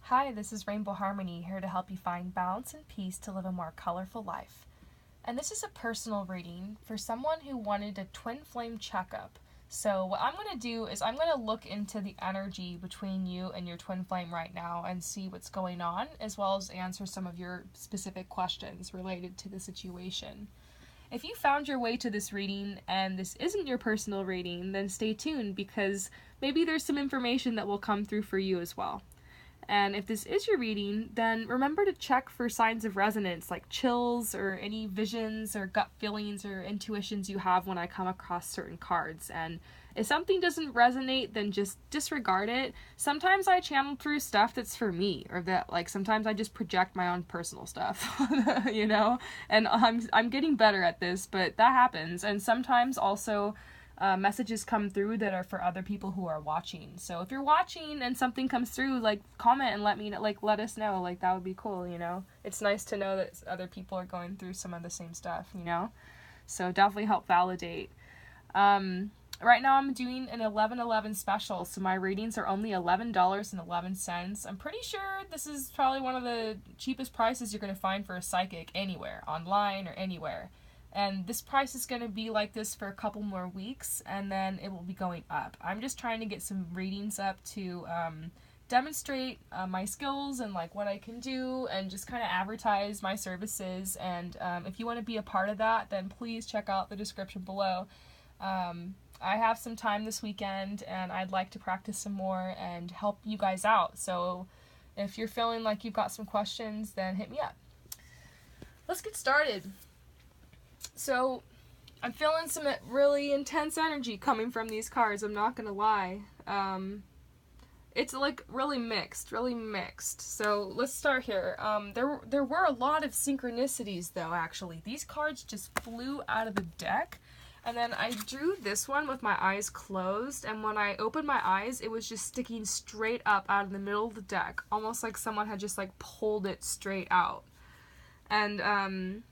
Hi, this is Rainbow Harmony, here to help you find balance and peace to live a more colorful life. And this is a personal reading for someone who wanted a twin flame checkup. So what I'm going to do is I'm going to look into the energy between you and your twin flame right now and see what's going on, as well as answer some of your specific questions related to the situation. If you found your way to this reading and this isn't your personal reading, then stay tuned because maybe there's some information that will come through for you as well. And if this is your reading, then remember to check for signs of resonance like chills or any visions or gut feelings or intuitions you have when I come across certain cards. And if something doesn't resonate, then just disregard it. Sometimes I channel through stuff that's for me, or that sometimes I just project my own personal stuff, you know? And I'm getting better at this, but that happens. And sometimes also messages come through that are for other people who are watching. So if you're watching and something comes through, comment and let me know, let us know. That would be cool, you know? It's nice to know that other people are going through some of the same stuff, you know? So definitely help validate. Right now I'm doing an 11/11 special, so my readings are only $11.11. I'm pretty sure this is probably one of the cheapest prices you're going to find for a psychic anywhere, online or anywhere. And this price is going to be like this for a couple more weeks, and then it will be going up. I'm just trying to get some readings up to demonstrate my skills and what I can do, and just kind of advertise my services. And if you want to be a part of that, then please check out the description below. I have some time this weekend, and I'd like to practice some more and help you guys out. So if you're feeling like you've got some questions, then hit me up. Let's get started. So, I'm feeling some really intense energy coming from these cards, I'm not gonna lie. It's really mixed. So, let's start here. There were a lot of synchronicities though, actually. These cards just flew out of the deck, and then I drew this one with my eyes closed, and when I opened my eyes, it was just sticking straight up out of the middle of the deck, almost like someone had just pulled it straight out. And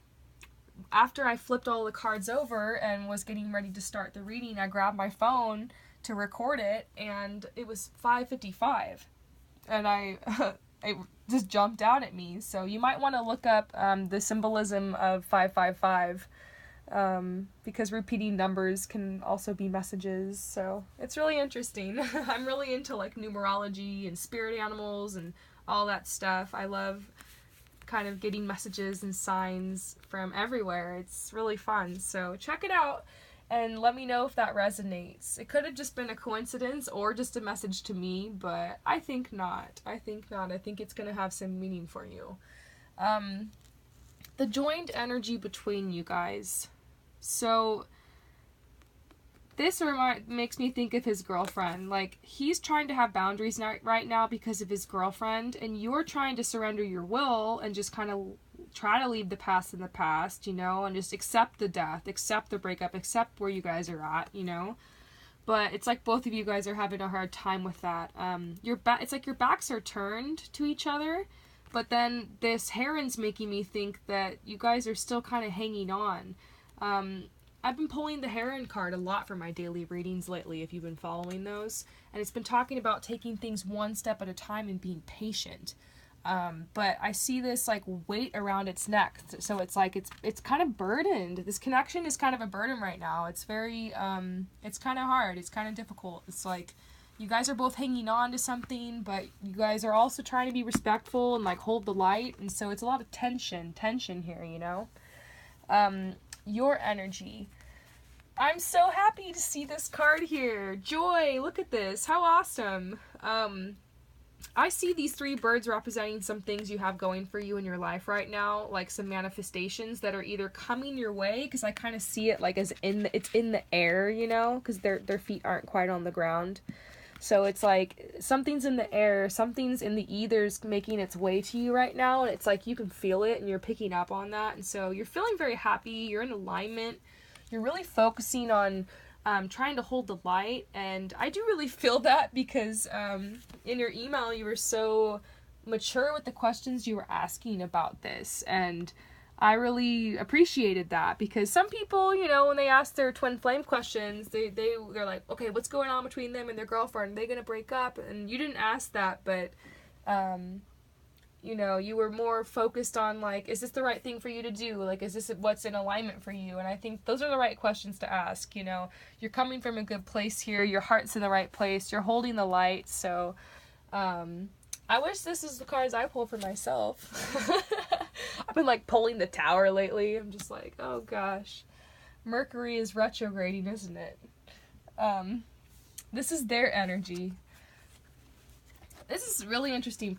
after I flipped all the cards over and was getting ready to start the reading, I grabbed my phone to record it, and it was 5:55, and it just jumped out at me. So you might want to look up the symbolism of 555, because repeating numbers can also be messages. So it's really interesting. I'm really into numerology and spirit animals and all that stuff. I love kind of getting messages and signs from everywhere. It's really fun. So check it out and let me know if that resonates. It could have just been a coincidence or just a message to me, but I think not. I think it's going to have some meaning for you. The joined energy between you guys. So this makes me think of his girlfriend. He's trying to have boundaries right now because of his girlfriend, and you're trying to surrender your will and just kind of try to leave the past in the past, you know, and just accept the death, accept the breakup, accept where you guys are at, you know. But it's both of you guys are having a hard time with that. It's your backs are turned to each other, but then this heron's making me think that you guys are still kind of hanging on. I've been pulling the Heron card a lot for my daily readings lately, if you've been following those. And it's been talking about taking things one step at a time and being patient. But I see this weight around its neck. So it's it's kind of burdened. This connection is kind of a burden right now. It's very, it's kind of hard. It's kind of difficult. It's you guys are both hanging on to something, but you guys are also trying to be respectful and hold the light. And so it's a lot of tension here, you know? Your energy. I'm so happy to see this card here. Joy, look at this. How awesome. I see these three birds representing some things you have going for you in your life right now, some manifestations that are either coming your way, because I kind of see it as it's in the air, you know, because their feet aren't quite on the ground. So it's something's in the air, something's in the ethers making its way to you right now, and it's you can feel it and you're picking up on that, and so you're feeling very happy, you're in alignment, you're really focusing on trying to hold the light, and I do really feel that because in your email you were so mature with the questions you were asking about this, and I really appreciated that, because some people, you know, when they ask their twin flame questions, they're like, okay, what's going on between them and their girlfriend? Are they going to break up? And you didn't ask that, but You know, you were more focused on, like, is this the right thing for you to do? Like, is this what's in alignment for you? And I think those are the right questions to ask, you know. You're coming from a good place here. Your heart's in the right place. You're holding the light. So, I wish this is the cards I pull for myself. I've been, like, pulling the Tower lately. I'm just like, oh, gosh. Mercury is retrograding, isn't it? This is their energy. This is really interesting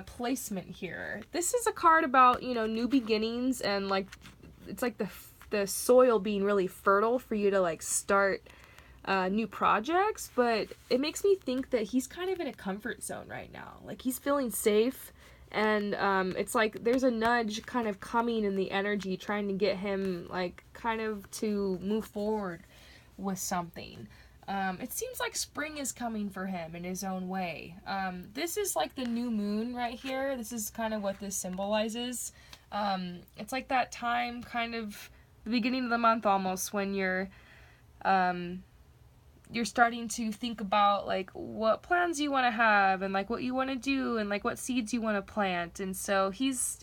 placement here. This is a card about, you know, new beginnings and, like, it's like the soil being really fertile for you to, like, start new projects, but it makes me think that he's kind of in a comfort zone right now. Like, he's feeling safe, and it's like there's a nudge kind of coming in the energy trying to get him, like, kind of to move forward with something. It seems like spring is coming for him in his own way. This is like the new moon right here. This is kind of what this symbolizes. It's like that time, kind of the beginning of the month almost, when you're starting to think about, like, what plans you want to have and, like, what you want to do and, like, what seeds you want to plant. And so he's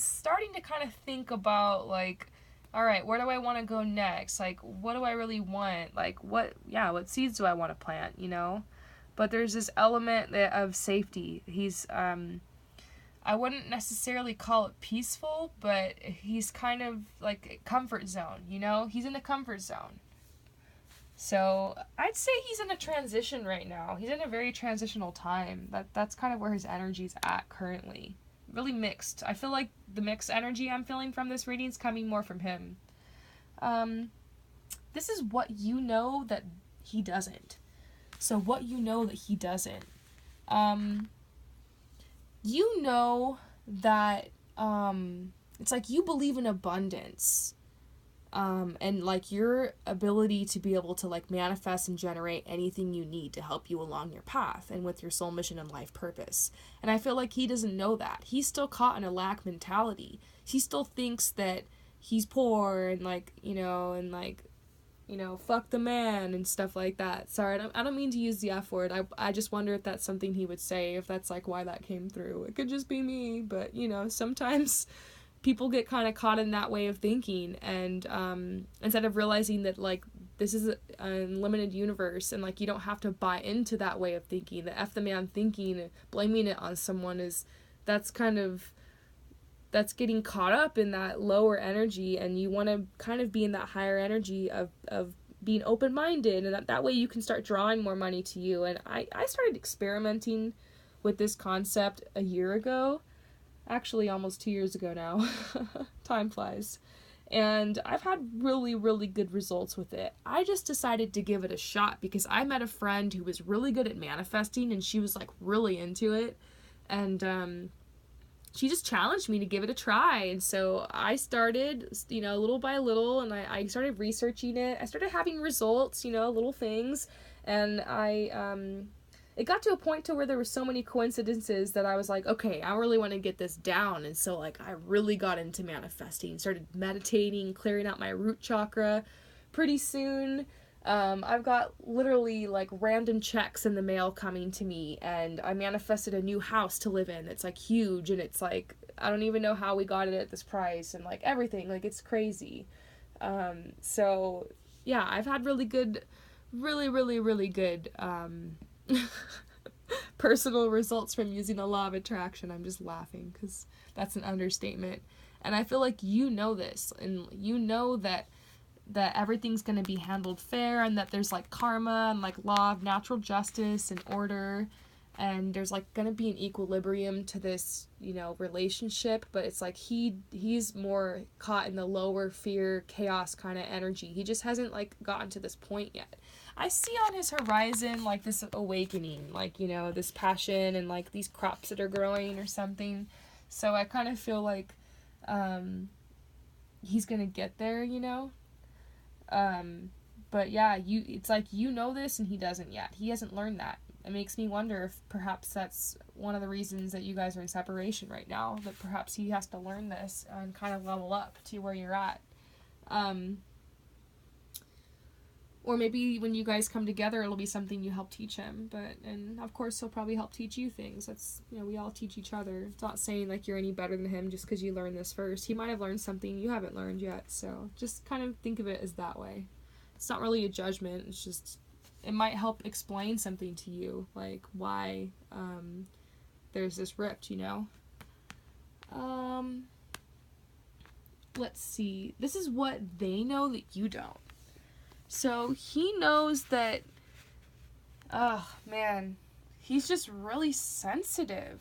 starting to kind of think about, like, all right, where do I want to go next? Like, what do I really want? Like, what seeds do I want to plant, you know? But there's this element of safety. He's, I wouldn't necessarily call it peaceful, but he's kind of like comfort zone, you know? He's in a comfort zone. So I'd say he's in a transition right now. He's in a very transitional time. That's kind of where his energy's at currently. Really mixed. I feel like the mixed energy I'm feeling from this reading is coming more from him. This is what you know that he doesn't. So what you know that he doesn't. You know that it's like you believe in abundance. And, like, your ability to be able to, like, manifest and generate anything you need to help you along your path and with your soul mission and life purpose. And I feel like he doesn't know that. He's still caught in a lack mentality. He still thinks that he's poor and, like, you know, and, like, you know, fuck the man and stuff like that. Sorry, I don't mean to use the F word. I just wonder if that's something he would say, if that's, like, why that came through. It could just be me, but, you know, sometimes people get kind of caught in that way of thinking, and instead of realizing that, like, this is an unlimited universe and, like, you don't have to buy into that way of thinking. The F the man thinking, blaming it on someone, that's getting caught up in that lower energy, and you want to kind of be in that higher energy of being open-minded, and that way you can start drawing more money to you. And I started experimenting with this concept a year ago. Actually, almost 2 years ago now. Time flies. And I've had really, really good results with it. I just decided to give it a shot because I met a friend who was really good at manifesting, and she was, like, really into it. And she just challenged me to give it a try. And so I started, you know, little by little, and I started researching it. I started having results, you know, little things. And it got to a point to where there were so many coincidences that I was like, okay, I really want to get this down. And so, like, I really got into manifesting, started meditating, clearing out my root chakra. Pretty soon, I've got literally, like, random checks in the mail coming to me, and I manifested a new house to live in. It's, like, huge, and it's, like, I don't even know how we got it at this price, and, like, everything, like, it's crazy. So, yeah, I've had really good, really good, personal results from using the law of attraction. I'm just laughing because that's an understatement. And I feel like you know this, and you know that everything's going to be handled fair, and that there's, like, karma and, like, law of natural justice and order, and there's, like, going to be an equilibrium to this, you know, relationship. But it's like he's more caught in the lower fear, chaos kind of energy. He just hasn't, like, gotten to this point yet. I see on his horizon, like, this awakening, like, you know, this passion and, like, these crops that are growing or something. So I kind of feel like he's gonna get there, you know. But yeah, it's like you know this and he doesn't yet. He hasn't learned that. It makes me wonder if perhaps that's one of the reasons that you guys are in separation right now, that perhaps he has to learn this and kind of level up to where you're at. Or maybe when you guys come together, it'll be something you help teach him. And of course, he'll probably help teach you things. That's, we all teach each other. It's not saying like you're any better than him just because you learned this first. He might have learned something you haven't learned yet. So just kind of think of it as that way. It's not really a judgment. It's just, it might help explain something to you, like why there's this rift, Let's see. This is what they know that you don't. So he knows that, oh man, he's just really sensitive.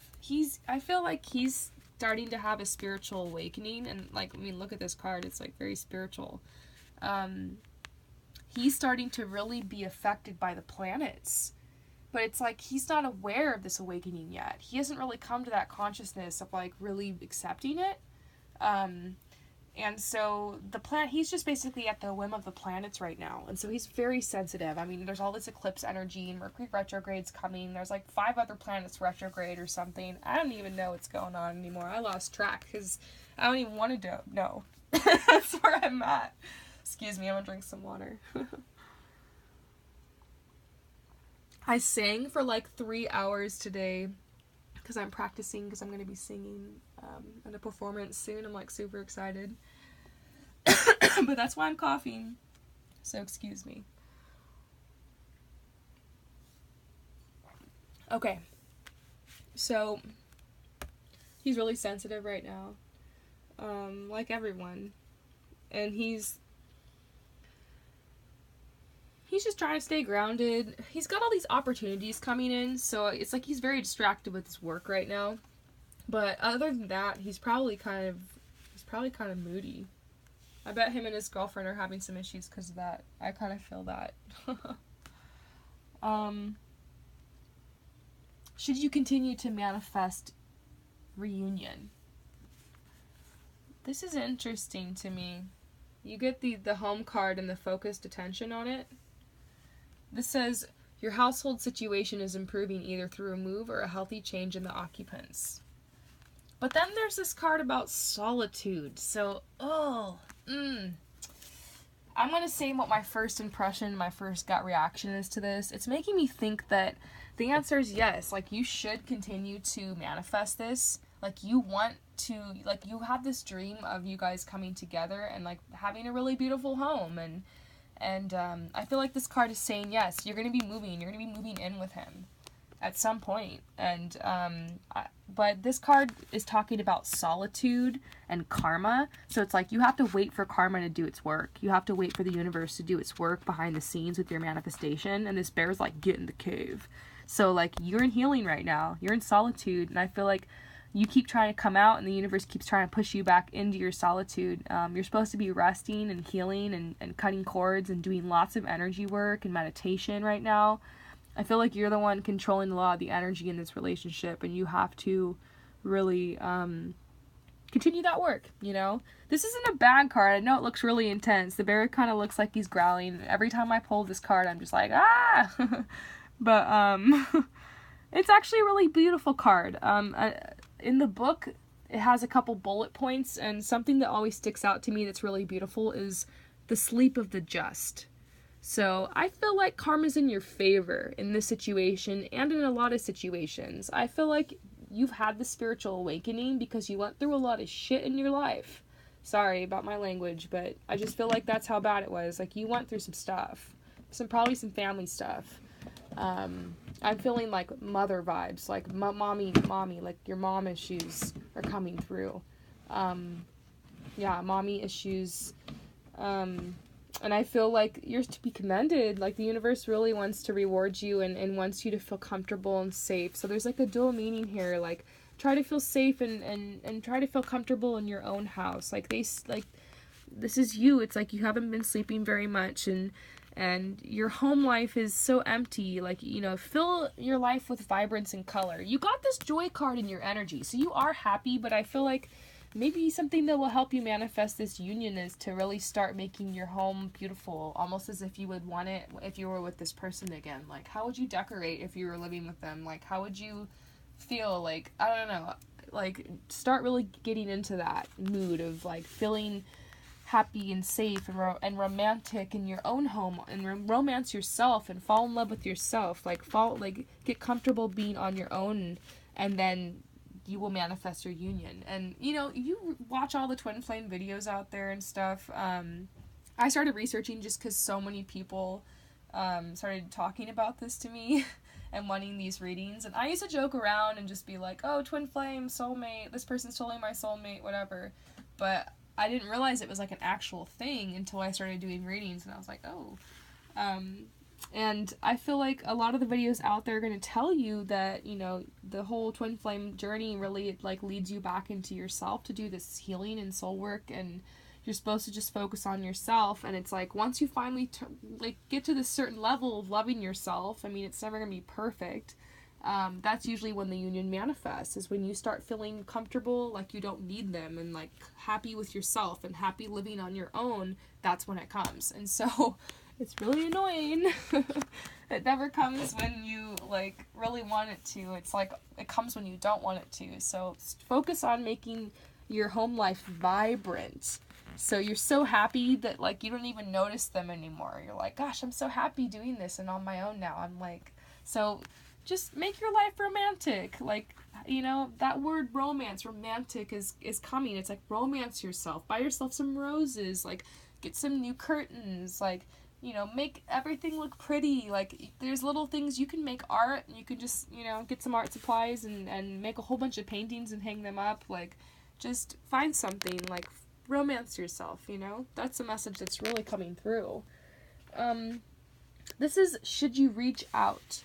I feel like he's starting to have a spiritual awakening, and like, look at this card, it's like very spiritual. He's starting to really be affected by the planets, but it's like he's not aware of this awakening yet. He hasn't really come to that consciousness of like really accepting it. And so he's just basically at the whim of the planets right now. And so he's very sensitive. There's all this eclipse energy and Mercury retrograde's coming. There's like 5 other planets retrograde or something. I don't even know what's going on anymore. I lost track because I don't even want to know. That's where I'm at. Excuse me, I'm gonna drink some water. I sang for like 3 hours today because I'm practicing, because I'm going to be singing at a performance soon. I'm like super excited. But that's why I'm coughing. So excuse me. Okay. So he's really sensitive right now. Like everyone. And he's just trying to stay grounded. He's got all these opportunities coming in, so it's like he's very distracted with his work right now. But other than that, he's probably kind of moody. I bet him and his girlfriend are having some issues because of that. I kind of feel that. Should you continue to manifest reunion? This is interesting to me. You get the home card and the focused attention on it. This says, your household situation is improving either through a move or a healthy change in the occupants. But then there's this card about solitude. So, I'm going to say what my first impression, my first gut reaction is to this. It's making me think that the answer is yes. Like, you should continue to manifest this. Like, you want to, like, you have this dream of you guys coming together and, like, having a really beautiful home. And I feel like this card is saying, yes, you're going to be moving. You're going to be moving in with him at some point. And, but this card is talking about solitude and karma. So it's like you have to wait for karma to do its work. You have to wait for the universe to do its work behind the scenes with your manifestation. And this bear's like, get in the cave. So, like, you're in healing right now. You're in solitude. And I feel like you keep trying to come out and the universe keeps trying to push you back into your solitude. You're supposed to be resting and healing and cutting cords and doing lots of energy work and meditation right now. I feel like you're the one controlling a lot of the energy in this relationship, and you have to really continue that work, This isn't a bad card. I know it looks really intense. The bear kind of looks like he's growling. Every time I pull this card, I'm just like, ah! But it's actually a really beautiful card. In the book, it has a couple bullet points, and something that always sticks out to me that's really beautiful is the sleep of the just. So I feel like karma's in your favor in this situation and in a lot of situations. I feel like you've had the spiritual awakening because you went through a lot of shit in your life. Sorry about my language, but I just feel like that's how bad it was. Like, you went through some stuff. Probably some family stuff. I'm feeling like mother vibes, like mommy, like your mom issues are coming through. Mommy issues. And I feel like you're to be commended. Like, the universe really wants to reward you and wants you to feel comfortable and safe. So there's like a dual meaning here. Like, try to feel safe and try to feel comfortable in your own house. Like, this is you. It's like you haven't been sleeping very much and your home life is so empty. Like, fill your life with vibrance and color. You got this joy card in your energy, so you are happy, but I feel like maybe something that will help you manifest this union is to really start making your home beautiful, almost as if you would want it if you were with this person again. Like, how would you decorate if you were living with them? Like, how would you feel? Like, I don't know. Like, start really getting into that mood of, like, feeling happy and safe and romantic in your own home, and romance yourself and fall in love with yourself. Like get comfortable being on your own, and then you will manifest your union. And you watch all the twin flame videos out there and stuff. I started researching just because so many people started talking about this to me and wanting these readings. And I used to joke around and just be like, oh, twin flame, soulmate, this person's totally my soulmate, whatever. But I didn't realize it was like an actual thing until I started doing readings, and I was like, oh. And I feel like a lot of the videos out there are going to tell you that, the whole twin flame journey really like leads you back into yourself to do this healing and soul work, and you're supposed to just focus on yourself. And it's like once you finally get to this certain level of loving yourself, I mean, it's never going to be perfect. That's usually when the union manifests, is when you start feeling comfortable, like you don't need them, and like happy with yourself and happy living on your own. That's when it comes. And so it's really annoying. It never comes when you like really want it to. It's like it comes when you don't want it to. So focus on making your home life vibrant. So you're so happy that like you don't even notice them anymore. You're like, gosh, I'm so happy doing this and on my own now. I'm like, so just make your life romantic. Like, that word romance, romantic is coming. It's like romance yourself. Buy yourself some roses. Like, get some new curtains. Like, make everything look pretty. Like, there's little things you can make art. You can just, get some art supplies and make a whole bunch of paintings and hang them up. Like, just find something. Like, romance yourself, That's a message that's really coming through. This is, should you reach out?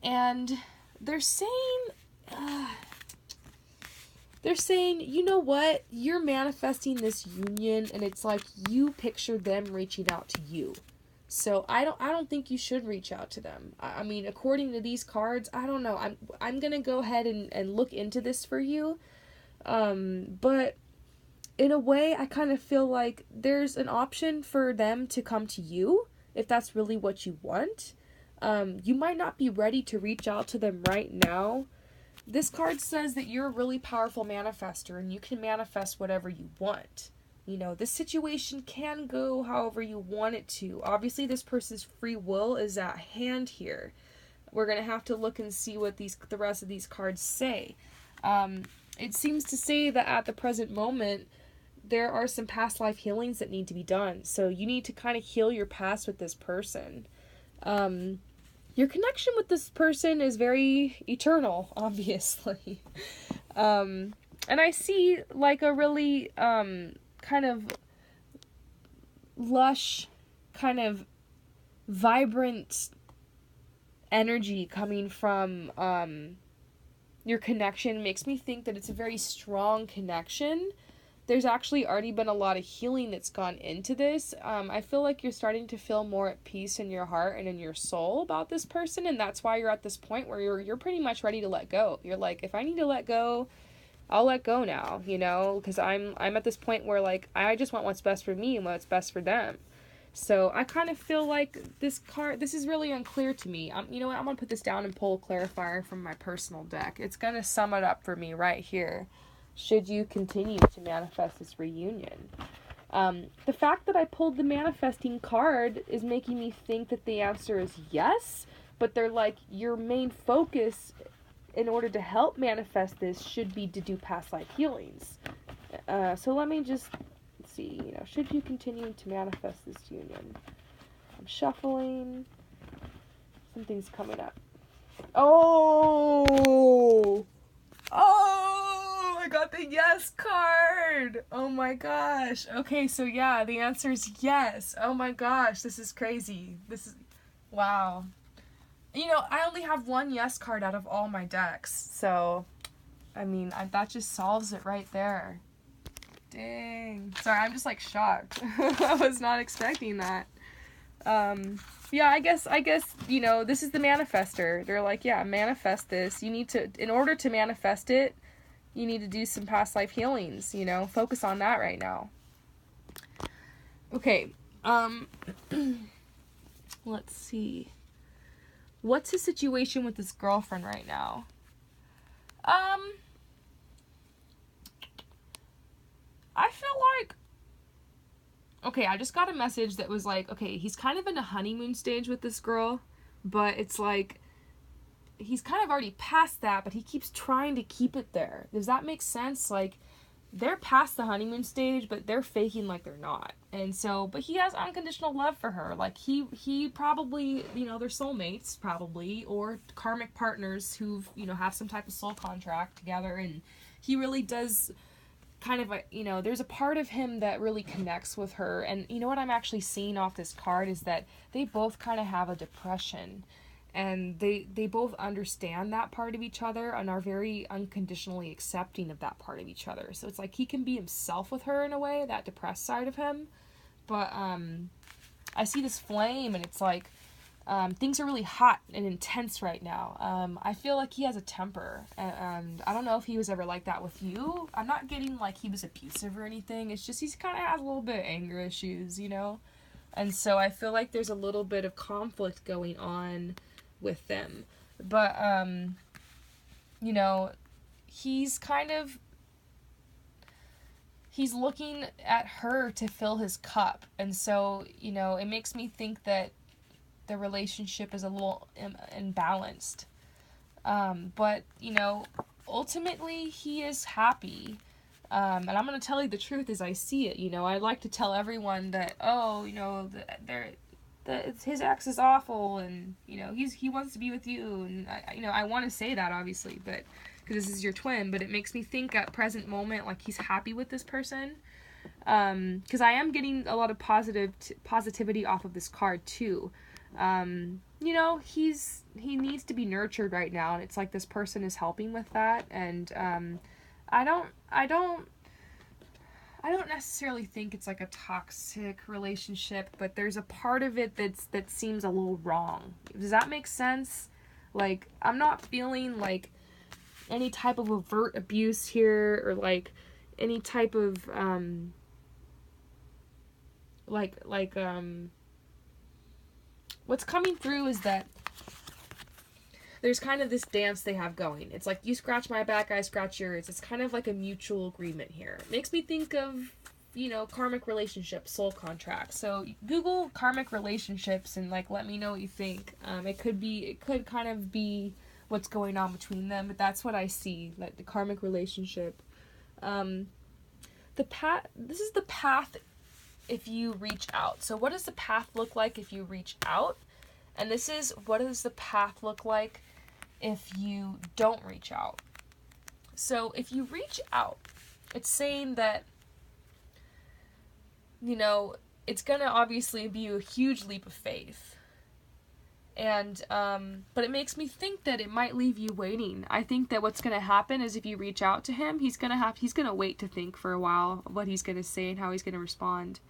And they're saying, you know what? You're manifesting this union, and it's like you picture them reaching out to you. So I don't think you should reach out to them. I mean, according to these cards, I don't know. I'm gonna go ahead and look into this for you. But in a way, I kind of feel like there's an option for them to come to you if that's really what you want. You might not be ready to reach out to them right now. This card says that you're a really powerful manifester, and you can manifest whatever you want. This situation can go however you want it to. Obviously, this person's free will is at hand here. We're going to have to look and see what the rest of these cards say. It seems to say that at the present moment, there are some past life healings that need to be done. So you need to kind of heal your past with this person. Your connection with this person is very eternal, obviously. And I see like a really kind of lush, kind of vibrant energy coming from your connection. Makes me think that it's a very strong connection. There's actually already been a lot of healing that's gone into this. I feel like you're starting to feel more at peace in your heart and in your soul about this person, and that's why you're at this point where you're pretty much ready to let go. You're like, if I need to let go, I'll let go now, because I'm at this point where like I just want what's best for me and what's best for them. So I kind of feel like this is really unclear to me. You know what? I'm gonna put this down and pull a clarifier from my personal deck. It's gonna sum it up for me right here. Should you continue to manifest this reunion? The fact that I pulled the manifesting card is making me think that the answer is yes, but they're like, your main focus in order to help manifest this should be to do past life healings. So let me just see, should you continue to manifest this union? I'm shuffling. Something's coming up. Oh, I got the yes card. Oh my gosh. Okay, so yeah, the answer is yes. Oh my gosh, this is crazy. Wow. I only have one yes card out of all my decks. So, I mean, that just solves it right there. Dang. Sorry, I'm just like shocked. I was not expecting that. Yeah, I guess, this is the manifester. They're like, yeah, manifest this. You need to, in order to manifest it, you need to do some past life healings, focus on that right now. Okay, let's see. What's his situation with his girlfriend right now? I feel like okay, I just got a message that was like, okay, he's kind of in a honeymoon stage with this girl, but it's like, he's kind of already past that, but he keeps trying to keep it there. Does that make sense? Like, they're past the honeymoon stage, but they're faking like they're not. And so, but he has unconditional love for her. Like, he probably, you know, they're soulmates, probably, or karmic partners who've, you know, have some type of soul contract together, and he really does kind of, you know, there's a part of him that really connects with her. And you know what I'm actually seeing off this card is that they both kind of have a depression, and they both understand that part of each other and are very unconditionally accepting of that part of each other. So it's like he can be himself with her in a way, that depressed side of him. But I see this flame, and it's like things are really hot and intense right now. I feel like he has a temper, and I don't know if he was ever like that with you. I'm not getting like he was abusive or anything. It's just he's kind of has a little bit of anger issues, you know? And so I feel like there's a little bit of conflict going on with them. But, you know, he's looking at her to fill his cup. And so, you know, it makes me think that the relationship is a little imbalanced. But, you know, ultimately he is happy. And I'm going to tell you the truth as I see it. You know, I like to tell everyone that, oh, you know, his ex is awful, and, you know, he wants to be with you, and I want to say that, obviously, but because this is your twin, but it makes me think at present moment like he's happy with this person, because I am getting a lot of positivity off of this card too. You know, he needs to be nurtured right now, and it's like this person is helping with that. And I don't necessarily think it's like a toxic relationship, but there's a part of it that seems a little wrong. Does that make sense? Like, I'm not feeling like any type of overt abuse here, or like any type of what's coming through is that there's kind of this dance they have going. It's like, you scratch my back, I scratch yours. It's kind of like a mutual agreement here. It makes me think of, you know, karmic relationships, soul contracts. So Google karmic relationships and like let me know what you think. It could kind of be what's going on between them, but that's what I see, like the karmic relationship. This is the path if you reach out. So what does the path look like if you reach out? And this is, what does the path look like if you don't reach out? So if you reach out, it's saying that, you know, it's gonna obviously be a huge leap of faith. And, but it makes me think that it might leave you waiting. I think that what's gonna happen is if you reach out to him, he's gonna wait to think for a while what he's gonna say and how he's gonna respond.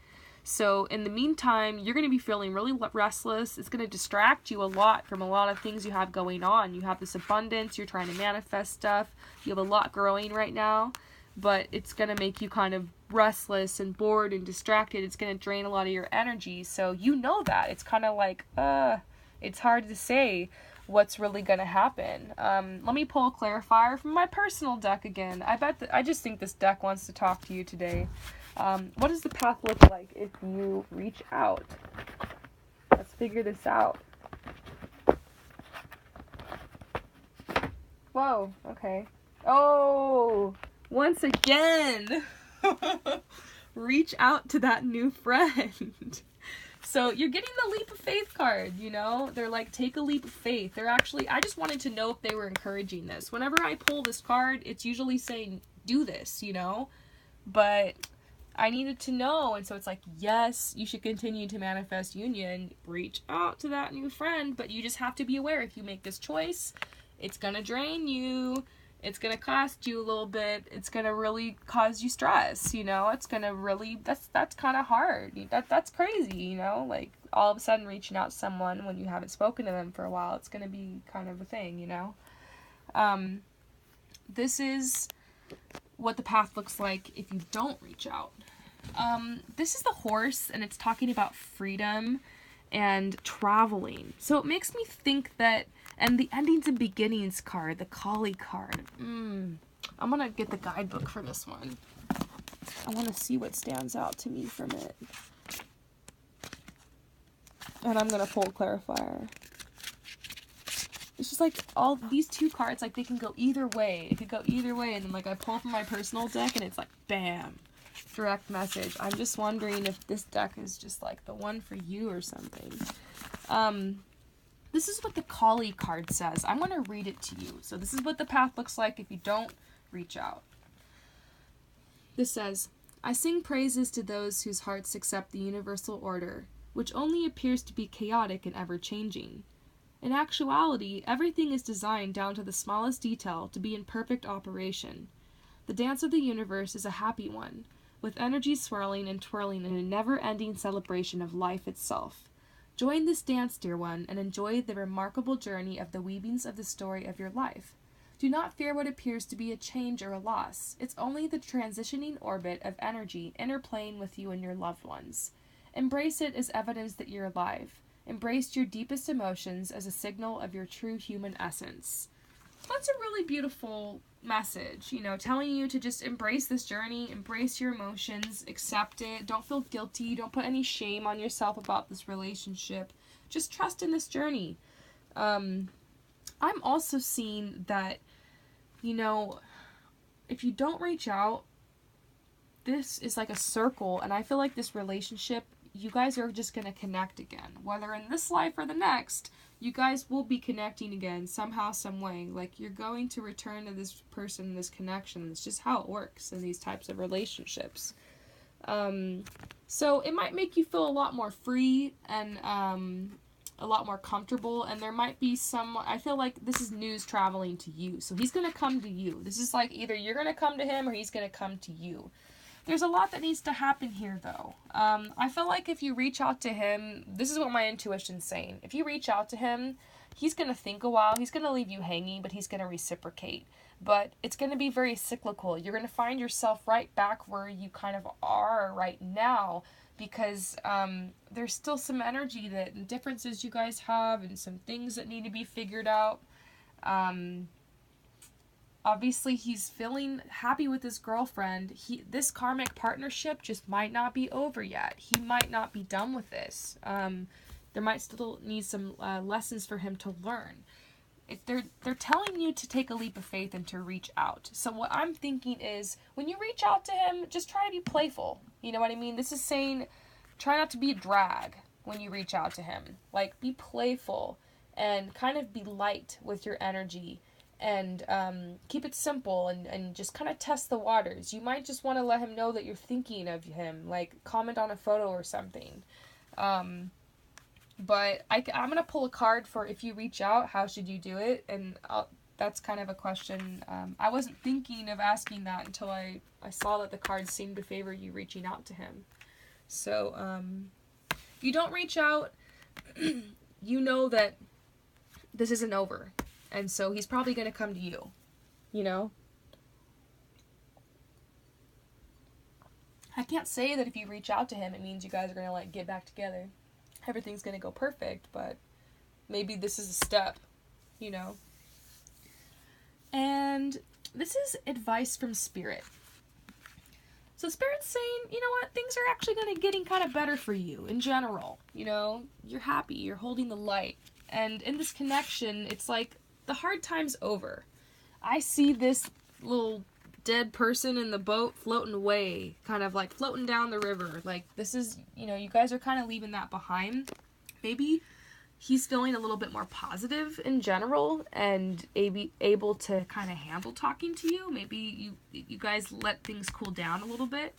So in the meantime, you're going to be feeling really restless. It's going to distract you a lot from a lot of things you have going on. You have this abundance. You're trying to manifest stuff. You have a lot growing right now, but it's going to make you kind of restless and bored and distracted. It's going to drain a lot of your energy. So you know that. It's kind of like, it's hard to say what's really going to happen. Let me pull a clarifier from my personal deck again. I just think this deck wants to talk to you today. What does the path look like if you reach out? Let's figure this out. Whoa, okay. Oh, once again, reach out to that new friend. So you're getting the leap of faith card, you know? They're like, take a leap of faith. They're actually, I just wanted to know if they were encouraging this. Whenever I pull this card, it's usually saying, do this, you know? But I needed to know, and so it's like, yes, you should continue to manifest union, reach out to that new friend, but you just have to be aware if you make this choice, it's gonna drain you, it's gonna cost you a little bit, it's gonna really cause you stress, you know, it's gonna really, that's kind of hard, that's crazy, you know, like, all of a sudden reaching out to someone when you haven't spoken to them for a while, it's gonna be kind of a thing, you know. This is what the path looks like if you don't reach out. This is the horse, and it's talking about freedom and traveling. So it makes me think that, and the endings and beginnings card, the Kali card. I'm gonna get the guidebook for this one. I want to see what stands out to me from it. And I'm going to pull clarifier. It's just like all these two cards, like they can go either way. It could go either way. And then like I pull from my personal deck and it's like, bam, direct message. I'm just wondering if this deck is just like the one for you or something. This is what the Kali card says. I'm going to read it to you. So this is what the path looks like if you don't reach out. This says, I sing praises to those whose hearts accept the universal order, which only appears to be chaotic and ever-changing. In actuality, everything is designed down to the smallest detail to be in perfect operation. The dance of the universe is a happy one, with energy swirling and twirling in a never-ending celebration of life itself. Join this dance, dear one, and enjoy the remarkable journey of the weavings of the story of your life. Do not fear what appears to be a change or a loss. It's only the transitioning orbit of energy interplaying with you and your loved ones. Embrace it as evidence that you're alive. Embrace your deepest emotions as a signal of your true human essence. That's a really beautiful message, telling you to just embrace this journey, embrace your emotions, accept it, don't feel guilty, don't put any shame on yourself about this relationship. Just trust in this journey. I'm also seeing that, if you don't reach out, this is like a circle, and I feel like this relationship, you guys are just going to connect again. Whether in this life or the next, you guys will be connecting again somehow, some way. Like, you're going to return to this person, this connection. It's just how it works in these types of relationships. So it might make you feel a lot more free and a lot more comfortable, and there might be I feel like this is news traveling to you. So he's going to come to you. This is like either you're going to come to him or he's going to come to you. There's a lot that needs to happen here, though. I feel like if you reach out to him, this is what my intuition's saying. If you reach out to him, he's going to think a while. He's going to leave you hanging, but he's going to reciprocate. But it's going to be very cyclical. You're going to find yourself right back where you kind of are right now, because there's still some energy and differences you guys have and some things that need to be figured out. Obviously, he's feeling happy with his girlfriend. This karmic partnership just might not be over yet. He might not be done with this. There might still need some lessons for him to learn. They're telling you to take a leap of faith and to reach out. So what I'm thinking is, when you reach out to him, just try to be playful. You know what I mean? This is saying, try not to be a drag when you reach out to him. Like, be playful and kind of be light with your energy. And keep it simple and just kind of test the waters. You might just want to let him know that you're thinking of him, like comment on a photo or something. But I'm going to pull a card for if you reach out, how should you do it? And that's kind of a question. I wasn't thinking of asking that until I saw that the cards seemed to favor you reaching out to him. So if you don't reach out, you know that this isn't over. And so he's probably going to come to you, I can't say that if you reach out to him, it means you guys are going to, like, get back together. Everything's going to go perfect, but maybe this is a step, And this is advice from Spirit. So Spirit's saying, you know what, things are actually getting kind of better for you in general. You're happy, you're holding the light. And in this connection, it's like, the hard time's over. I see this little dead person in the boat floating away, kind of like floating down the river. Like, this is, you guys are kind of leaving that behind. Maybe he's feeling a little bit more positive in general and able to kind of handle talking to you. Maybe you guys let things cool down a little bit.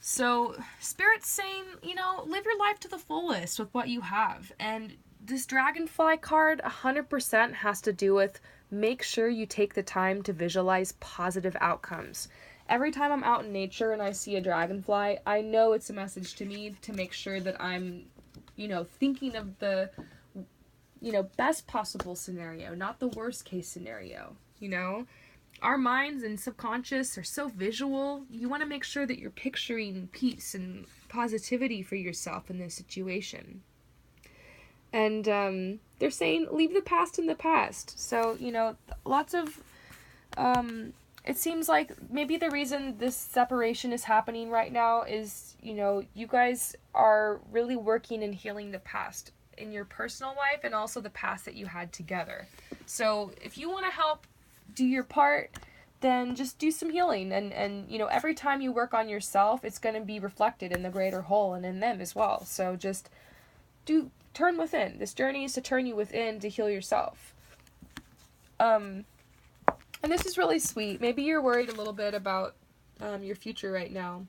So Spirit's saying, live your life to the fullest with what you have. And this dragonfly card 100% has to do with make sure you take the time to visualize positive outcomes. Every time I'm out in nature and I see a dragonfly, I know it's a message to me to make sure that I'm, thinking of the, best possible scenario, not the worst case scenario, Our minds and subconscious are so visual. You want to make sure that you're picturing peace and positivity for yourself in this situation. And they're saying, leave the past in the past. So, lots of it seems like maybe the reason this separation is happening right now is, you know, you guys are really working and healing the past in your personal life and also the past that you had together. So if you want to help do your part, then just do some healing. And you know, every time you work on yourself, it's going to be reflected in the greater whole and in them as well. So just turn within. This journey is to turn you within to heal yourself. And this is really sweet. Maybe you're worried a little bit about your future right now.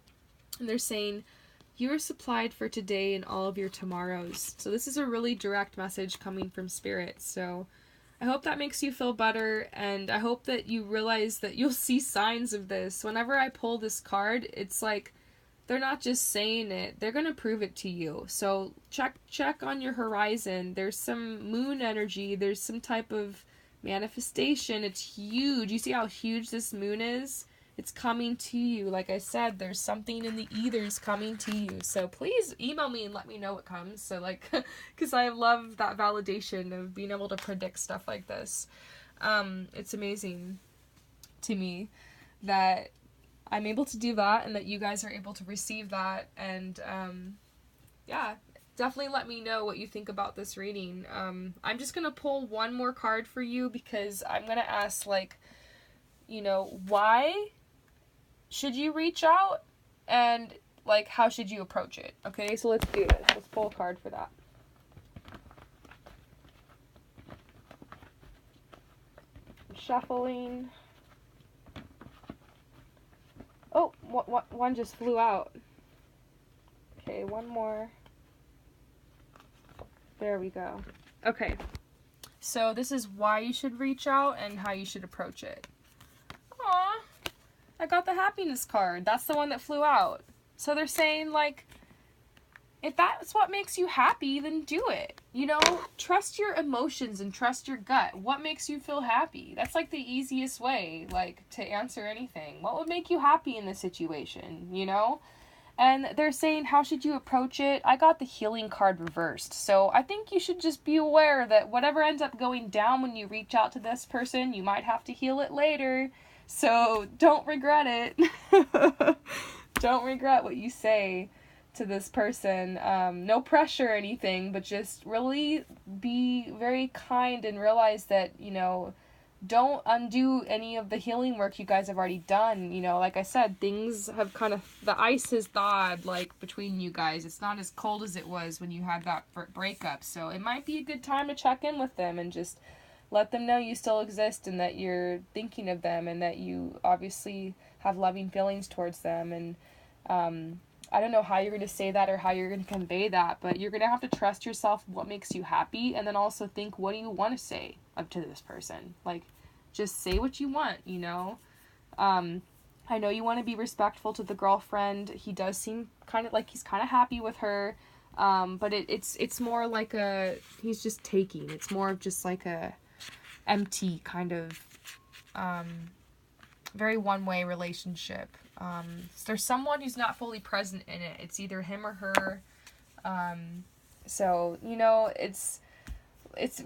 And they're saying, you are supplied for today and all of your tomorrows. So this is a really direct message coming from Spirit. So I hope that makes you feel better. And I hope that you realize that you'll see signs of this. Whenever I pull this card, it's like they're not just saying it. They're going to prove it to you. So check on your horizon. There's some moon energy. There's some type of manifestation. It's huge. You see how huge this moon is? It's coming to you. Like I said, there's something in the ethers coming to you. So please email me and let me know what comes. So like, because I love that validation of being able to predict stuff like this. It's amazing to me that I'm able to do that and that you guys are able to receive that. And yeah, definitely let me know what you think about this reading. I'm just going to pull one more card for you because I'm going to ask, like, you know, why should you reach out and, like, how should you approach it? Okay, so let's do this. Let's pull a card for that. I'm shuffling. Oh, one just flew out. Okay, one more. There we go. Okay. So this is why you should reach out and how you should approach it. Aw. I got the happiness card. That's the one that flew out. So they're saying, like, if that's what makes you happy, then do it. You know, trust your emotions and trust your gut. What makes you feel happy? That's like the easiest way, like, to answer anything. What would make you happy in this situation, you know? And they're saying, how should you approach it? I got the healing card reversed. So I think you should just be aware that whatever ends up going down when you reach out to this person, you might have to heal it later. So don't regret it. Don't regret what you say to this person. No pressure or anything, but just really be very kind and realize that, you know, don't undo any of the healing work you guys have already done. You know, like I said, things have kind of, the ice has thawed, like, between you guys. It's not as cold as it was when you had that breakup. So it might be a good time to check in with them and just let them know you still exist and that you're thinking of them and that you obviously have loving feelings towards them. And I don't know how you're going to say that or how you're going to convey that, but you're going to have to trust yourself, what makes you happy, and then also think, what do you want to say up to this person? Like, just say what you want, you know? I know you want to be respectful to the girlfriend. He does seem kind of like he's kind of happy with her, but it's more like he's just taking. It's more of just like a empty kind of, very one-way relationship. There's someone who's not fully present in it. It's either him or her. So, you know, it's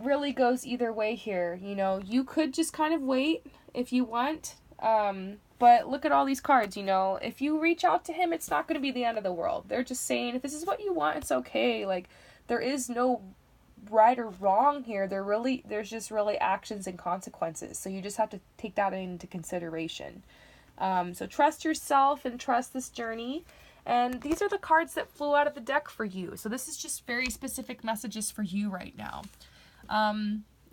really goes either way here. You know, you could just kind of wait if you want. But look at all these cards, you know. If you reach out to him, it's not going to be the end of the world. They're just saying, if this is what you want, it's okay. Like, there is no right or wrong here. There's just really actions and consequences. So you just have to take that into consideration. So trust yourself and trust this journey. And these are the cards that flew out of the deck for you. So this is just very specific messages for you right now.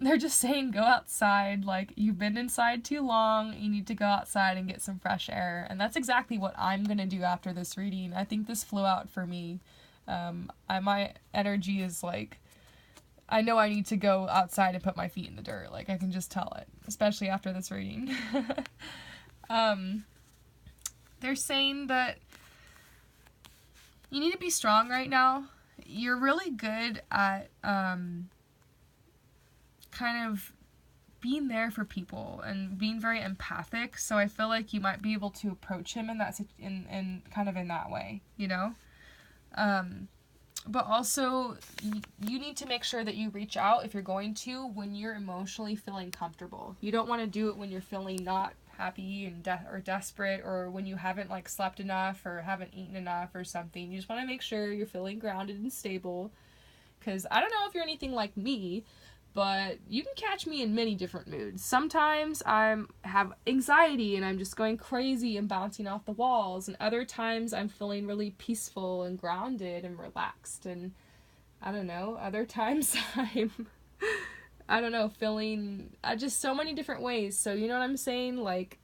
They're just saying, go outside. Like, you've been inside too long. You need to go outside and get some fresh air. And that's exactly what I'm going to do after this reading. I think this flew out for me. My energy is like, I know I need to go outside and put my feet in the dirt. Like, I can just tell it, especially after this reading. They're saying that you need to be strong right now. You're really good at, kind of being there for people and being very empathic. So I feel like you might be able to approach him in kind of in that way, you know? But also, you need to make sure that you reach out, if you're going to, when you're emotionally feeling comfortable. You don't want to do it when you're feeling not happy and or desperate, or when you haven't like slept enough or haven't eaten enough or something. You just want to make sure you're feeling grounded and stable. Because I don't know if you're anything like me, but you can catch me in many different moods. Sometimes I have anxiety and I'm just going crazy and bouncing off the walls, and other times I'm feeling really peaceful and grounded and relaxed, and I don't know, other times I don't know, feeling just so many different ways. So you know what I'm saying? Like,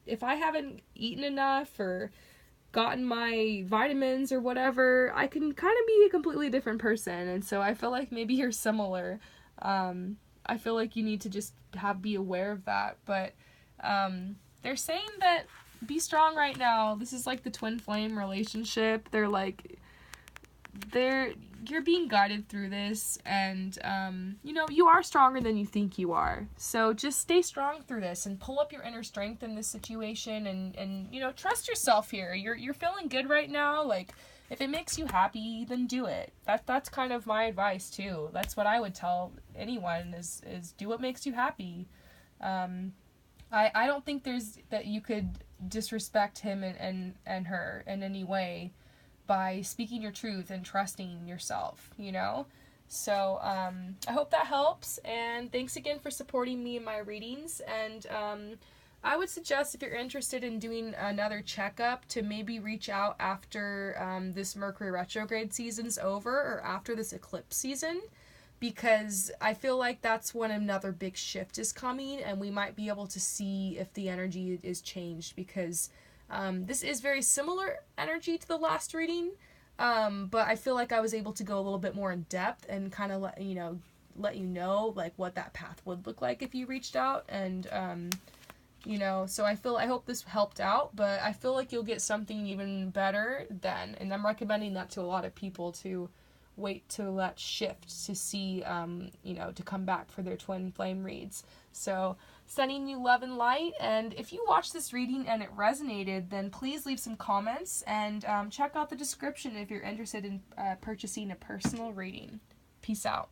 if I haven't eaten enough or gotten my vitamins or whatever, I can kind of be a completely different person. And so I feel like maybe you're similar. I feel like you need to just be aware of that. But they're saying that be strong right now. This is like the twin flame relationship. They're like, you're being guided through this, and you know, you are stronger than you think you are. So just stay strong through this and pull up your inner strength in this situation, and you know, trust yourself here. You're feeling good right now. Like, if it makes you happy, then do it. That's kind of my advice too. That's what I would tell anyone is do what makes you happy. I don't think that you could disrespect him and her in any way by speaking your truth and trusting yourself, you know? So, I hope that helps, and thanks again for supporting me in my readings, and I would suggest, if you're interested in doing another checkup, to maybe reach out after this Mercury retrograde season's over, or after this eclipse season, because I feel like that's when another big shift is coming, and we might be able to see if the energy is changed, because this is very similar energy to the last reading, but I feel like I was able to go a little bit more in depth and kind of let you know like what that path would look like if you reached out, and you know, so I hope this helped out, but I feel like you'll get something even better then, and I'm recommending that to a lot of people, to wait till that shift to see, you know, to come back for their twin flame reads. So, sending you love and light, and if you watched this reading and it resonated, then please leave some comments, and check out the description if you're interested in purchasing a personal reading. Peace out.